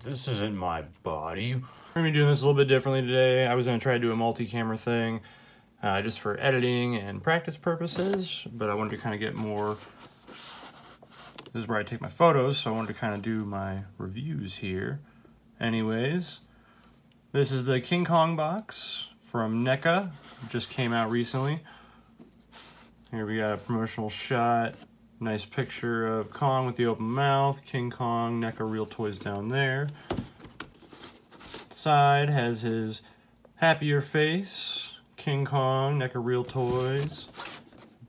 This isn't my body. We're gonna be doing this a little bit differently today. I was gonna try to do a multi-camera thing just for editing and practice purposes, but I wanted to kind of get more. This is where I take my photos, so I wanted to kind of do my reviews here. Anyways, this is the King Kong box from Neca. It just came out recently. Here we got a promotional shot. Nice picture of Kong with the open mouth. King Kong, Neca Real Toys down there. Side has his happier face. King Kong, Neca Real Toys.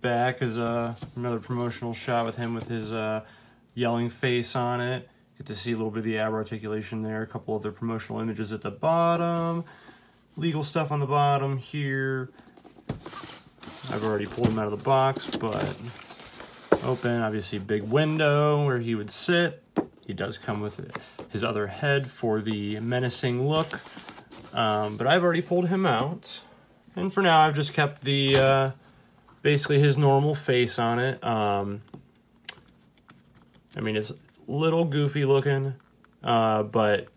Back is another promotional shot with him with his yelling face on it. Get to see a little bit of the ab articulation there. A couple other promotional images at the bottom. Legal stuff on the bottom here. I've already pulled him out of the box, but open, obviously big window where he would sit. He does come with his other head for the menacing look, but I've already pulled him out. And for now, I've just kept the, basically his normal face on it. I mean, it's a little goofy looking, but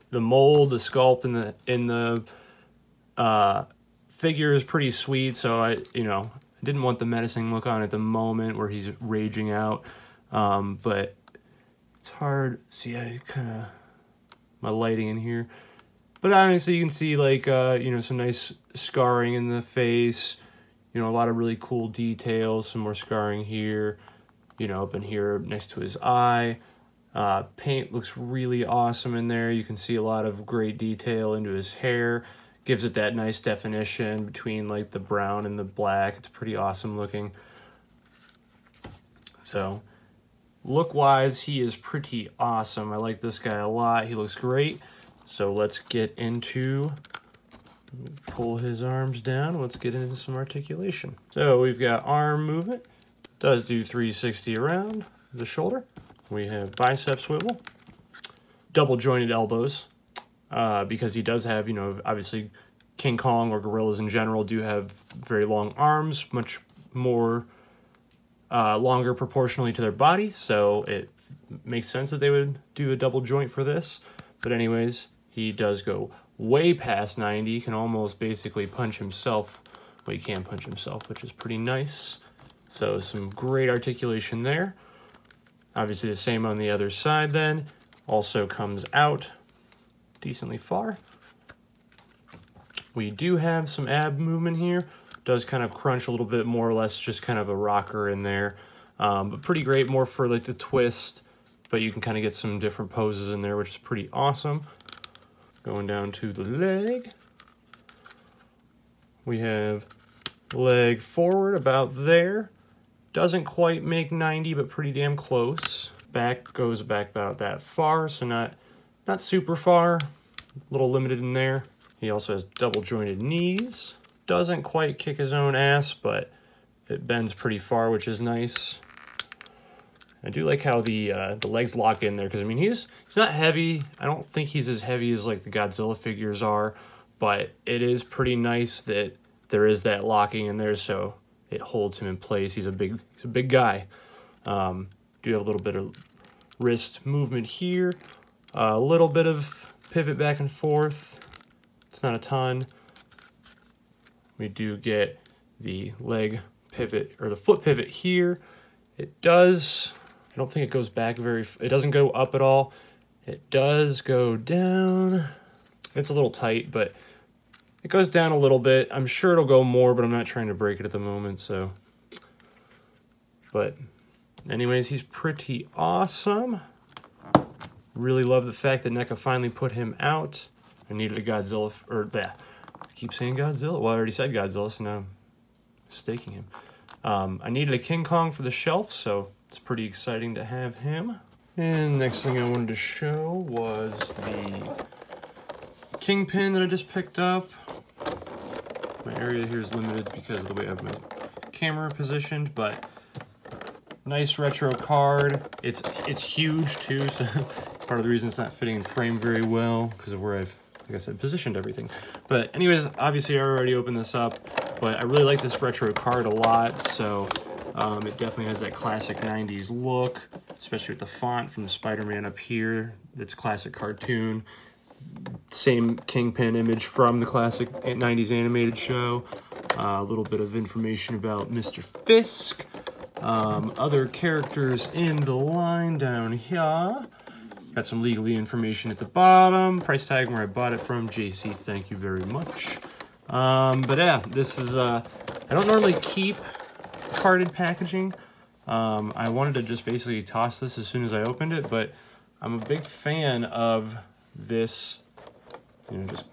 the mold, the sculpt in the figure is pretty sweet, so I didn't want the menacing look on at the moment where he's raging out, but it's hard. See, I kind of, my lighting in here, but honestly, you can see like, some nice scarring in the face, a lot of really cool details, some more scarring here, up in here next to his eye. Paint looks really awesome in there. You can see a lot of great detail into his hair. Gives it that nice definition between like the brown and the black. It's pretty awesome looking. So look-wise, he is pretty awesome. I like this guy a lot. He looks great. So let's get into, pull his arms down. Let's get into some articulation. So we've got arm movement. Does do 360 around the shoulder. We have bicep swivel. Double jointed elbows. Because he does have, obviously King Kong or gorillas in general do have very long arms, much more longer proportionally to their body, so it makes sense that they would do a double joint for this. But anyways, he does go way past 90. He can almost basically punch himself. Well, he can punch himself, which is pretty nice. So some great articulation there. Obviously the same on the other side then. Also comes out decently far. We do have some ab movement here. Does kind of crunch a little bit, more or less just kind of a rocker in there. But pretty great, more for like the twist, but you can kind of get some different poses in there, which is pretty awesome. Going down to the leg. We have leg forward about there. Doesn't quite make 90, but pretty damn close. Back goes back about that far, so not super far, a little limited in there. He also has double jointed knees. Doesn't quite kick his own ass, but it bends pretty far, which is nice. I do like how the legs lock in there, because I mean he's not heavy. I don't think he's as heavy as like the Godzilla figures are, but it is pretty nice that there is that locking in there, so it holds him in place. He's a big guy. Do have a little bit of wrist movement here. A little bit of pivot back and forth. It's not a ton. We do get the leg pivot, or the foot pivot here. It does, I don't think it goes back it doesn't go up at all. It does go down. It's a little tight, but it goes down a little bit. I'm sure it'll go more, but I'm not trying to break it at the moment, so. But anyways, he's pretty awesome. Really love the fact that Neca finally put him out. I needed a Godzilla, I keep saying Godzilla. Well, I already said Godzilla, so now I'm mistaking him. I needed a King Kong for the shelf, so it's pretty exciting to have him. And next thing I wanted to show was the Kingpin that I just picked up. My area here is limited because of the way I have my camera positioned, but nice retro card. It's huge too, so part of the reason it's not fitting in frame very well because of where I've, like I said, positioned everything. But anyways, obviously I already opened this up, but I really like this retro card a lot, so it definitely has that classic 90s look, especially with the font from the Spider-Man up here. It's classic cartoon. Same Kingpin image from the classic 90s animated show. A little bit of information about Mr. Fisk. Other characters in the line down here. Got some legally information at the bottom. Price tag where I bought it from. JC, thank you very much. But yeah, this is, I don't normally keep carded packaging. I wanted to just basically toss this as soon as I opened it, but I'm a big fan of this, you know, just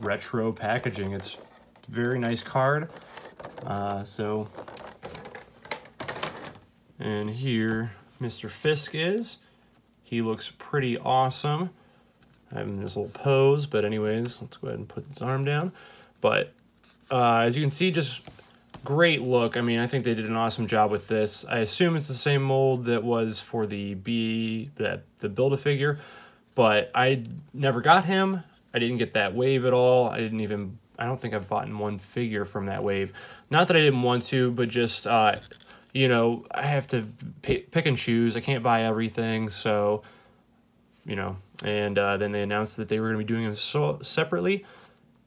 retro packaging. It's a very nice card. And here Mr. Fisk is. He looks pretty awesome. Having this little pose, but anyways, let's go ahead and put his arm down. But as you can see, just great look. I mean, I think they did an awesome job with this. I assume it's the same mold that was for the Build-A-Figure, but I never got him. I didn't get that wave at all. I don't think I've bought one figure from that wave. Not that I didn't want to, but just, you know, I have to pick and choose. I can't buy everything, so, you know. And then they announced that they were going to be doing them separately.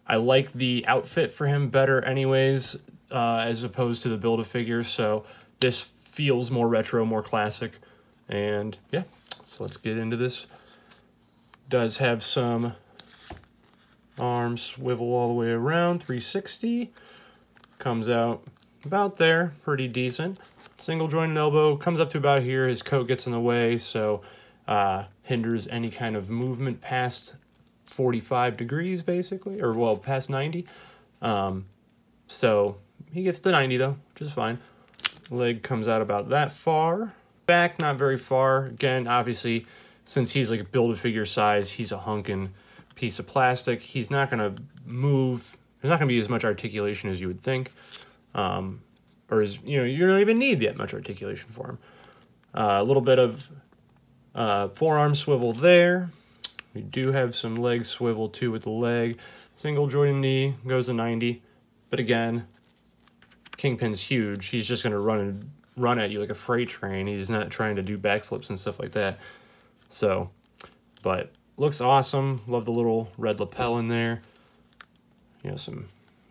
I like the outfit for him better anyways, as opposed to the Build-A-Figure, so this feels more retro, more classic. And yeah, so let's get into this. Does have some arm swivel all the way around, 360. Comes out about there, pretty decent. Single jointed elbow, comes up to about here. His coat gets in the way, so hinders any kind of movement past 45 degrees, basically, or well, past 90. So he gets to 90 though, which is fine. Leg comes out about that far. Back, not very far. Again, obviously, since he's like a Build-A-Figure size, he's a hunkin' piece of plastic. He's not gonna move. There's not gonna be as much articulation as you would think. Or as, you know, you don't even need that much articulation for him. A little bit of forearm swivel there. We do have some leg swivel too with the leg. Single jointed knee goes to 90. But again, Kingpin's huge. He's just gonna run at you like a freight train. He's not trying to do backflips and stuff like that. So, but looks awesome. Love the little red lapel in there. You know,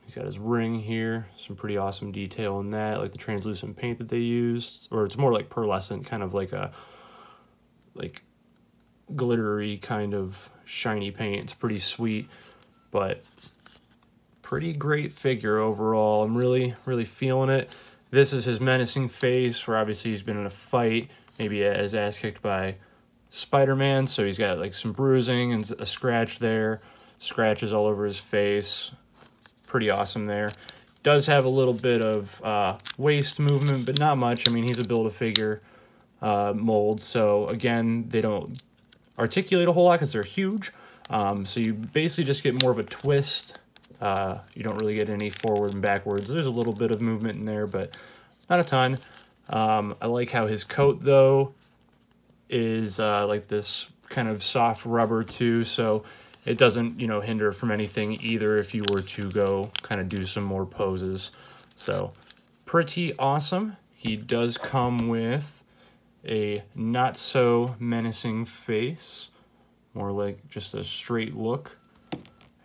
he's got his ring here. Some pretty awesome detail in that, like the translucent paint that they used, or it's more like pearlescent, kind of like a glittery kind of shiny paint. It's pretty sweet, but pretty great figure overall. I'm really feeling it. This is his menacing face, where obviously he's been in a fight, maybe his ass kicked by Spider-Man, so he's got like some bruising and a scratch there, scratches all over his face. Pretty awesome there. Does have a little bit of waist movement, but not much. I mean, he's a Build-A-Figure mold, so again, they don't articulate a whole lot because they're huge. So you basically just get more of a twist. You don't really get any forward and backwards. There's a little bit of movement in there, but not a ton. I like how his coat, though, is like this kind of soft rubber, too, so it doesn't, you know, hinder from anything either if you were to go kind of do some more poses. So pretty awesome. He does come with a not so menacing face, more like just a straight look,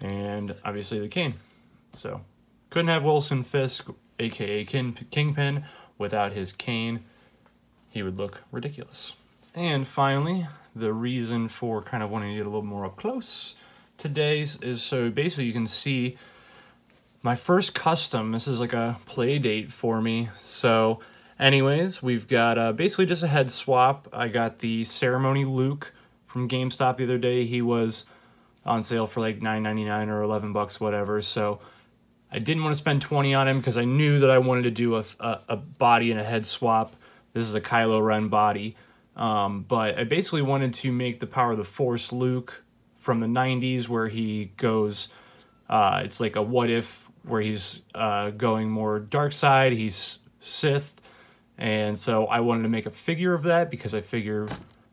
and obviously the cane. So couldn't have Wilson Fisk, aka Kingpin, without his cane. He would look ridiculous. And finally, the reason for kind of wanting to get a little more up close today's is so basically you can see my first custom. This is like a play date for me. So anyways, we've got basically just a head swap. I got the Ceremony Luke from GameStop the other day. He was on sale for like $9.99 or $11, whatever. So I didn't want to spend $20 on him because I knew that I wanted to do a body and a head swap. This is a Kylo Ren body. But I basically wanted to make the Power of the Force Luke from the 90s, where he goes, it's like a what if, where he's going more dark side, he's Sith, and so I wanted to make a figure of that because I figure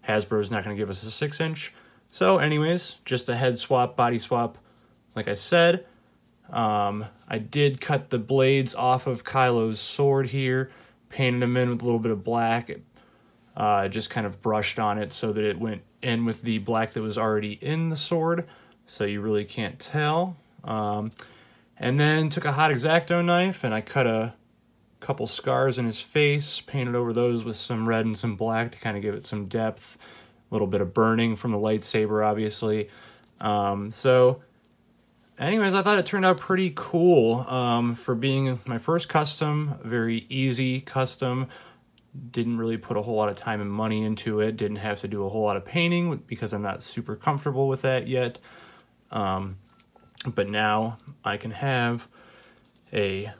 Hasbro's not going to give us a 6-inch. So anyways, just a head swap, body swap, like I said. I did cut the blades off of Kylo's sword here, painted them in with a little bit of black. Just kind of brushed on it so that it went in with the black that was already in the sword, so you really can't tell. And then took a hot X-Acto knife and I cut a couple scars in his face, painted over those with some red and some black to kind of give it some depth, a little bit of burning from the lightsaber, obviously. So anyways, I thought it turned out pretty cool for being my first custom, very easy custom. Didn't really put a whole lot of time and money into it, didn't have to do a whole lot of painting because I'm not super comfortable with that yet. But now I can have a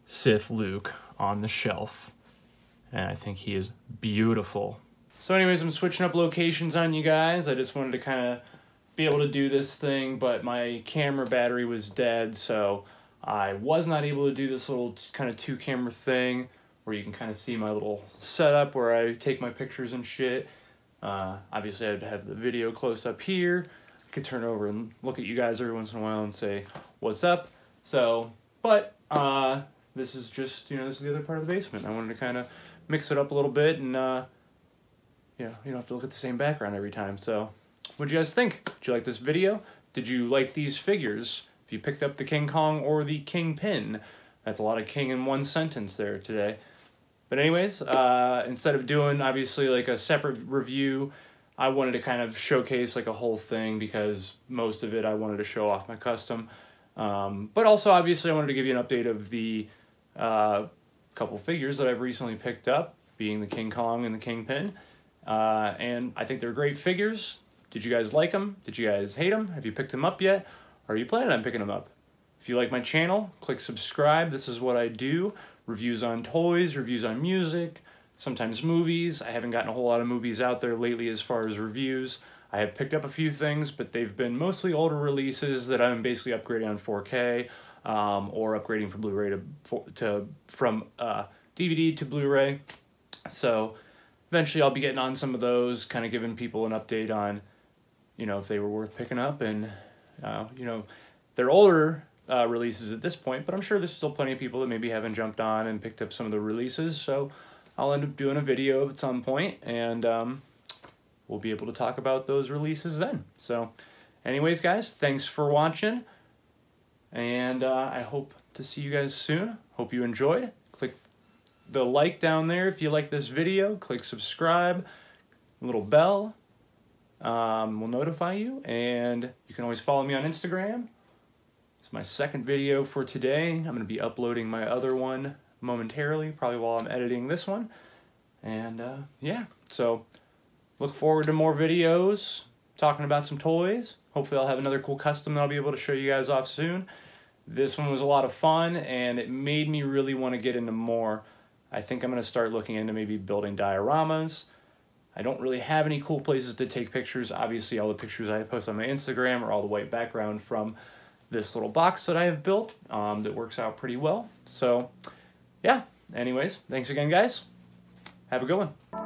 Sith Luke on the shelf, and I think he is beautiful. So anyways, I'm switching up locations on you guys. I just wanted to kind of be able to do this thing, but my camera battery was dead, so I was not able to do this little kind of 2-camera thing where you can kind of see my little setup where I take my pictures and shit. Obviously I'd have the video close up here. I could turn over and look at you guys every once in a while and say, what's up? So, but this is just, you know, this is the other part of the basement. I wanted to kind of mix it up a little bit and, you know, you don't have to look at the same background every time. So, what'd you guys think? Did you like this video? Did you like these figures? If you picked up the King Kong or the Kingpin, that's a lot of king in one sentence there today. But anyways, instead of doing, obviously, like a separate review, I wanted to kind of showcase like a whole thing because most of it I wanted to show off my custom. But also, obviously, I wanted to give you an update of the couple figures that I've recently picked up, being the King Kong and the Kingpin. And I think they're great figures. Did you guys like them? Did you guys hate them? Have you picked them up yet? Are you planning on picking them up? If you like my channel, click subscribe. This is what I do. Reviews on toys, reviews on music, sometimes movies. I haven't gotten a whole lot of movies out there lately as far as reviews. I have picked up a few things, but they've been mostly older releases that I'm basically upgrading on 4K or upgrading from Blu-ray from DVD to Blu-ray. So eventually I'll be getting on some of those, kind of giving people an update on, you know, if they were worth picking up. And, you know, they're older releases at this point, but I'm sure there's still plenty of people that maybe haven't jumped on and picked up some of the releases. So I'll end up doing a video at some point, and we'll be able to talk about those releases then. So anyways, guys, thanks for watching, and I hope to see you guys soon. Hope you enjoyed. Click the like down there if you like this video. Click subscribe, little bell will notify you, and you can always follow me on Instagram. It's my second video for today. I'm going to be uploading my other one momentarily, probably while I'm editing this one. And yeah, so look forward to more videos talking about some toys. Hopefully I'll have another cool custom that I'll be able to show you guys off soon. This one was a lot of fun, and it made me really want to get into more. I think I'm going to start looking into maybe building dioramas. I don't really have any cool places to take pictures. Obviously all the pictures I post on my Instagram are all the white background from this little box that I have built that works out pretty well. So yeah, anyways, thanks again, guys. Have a good one.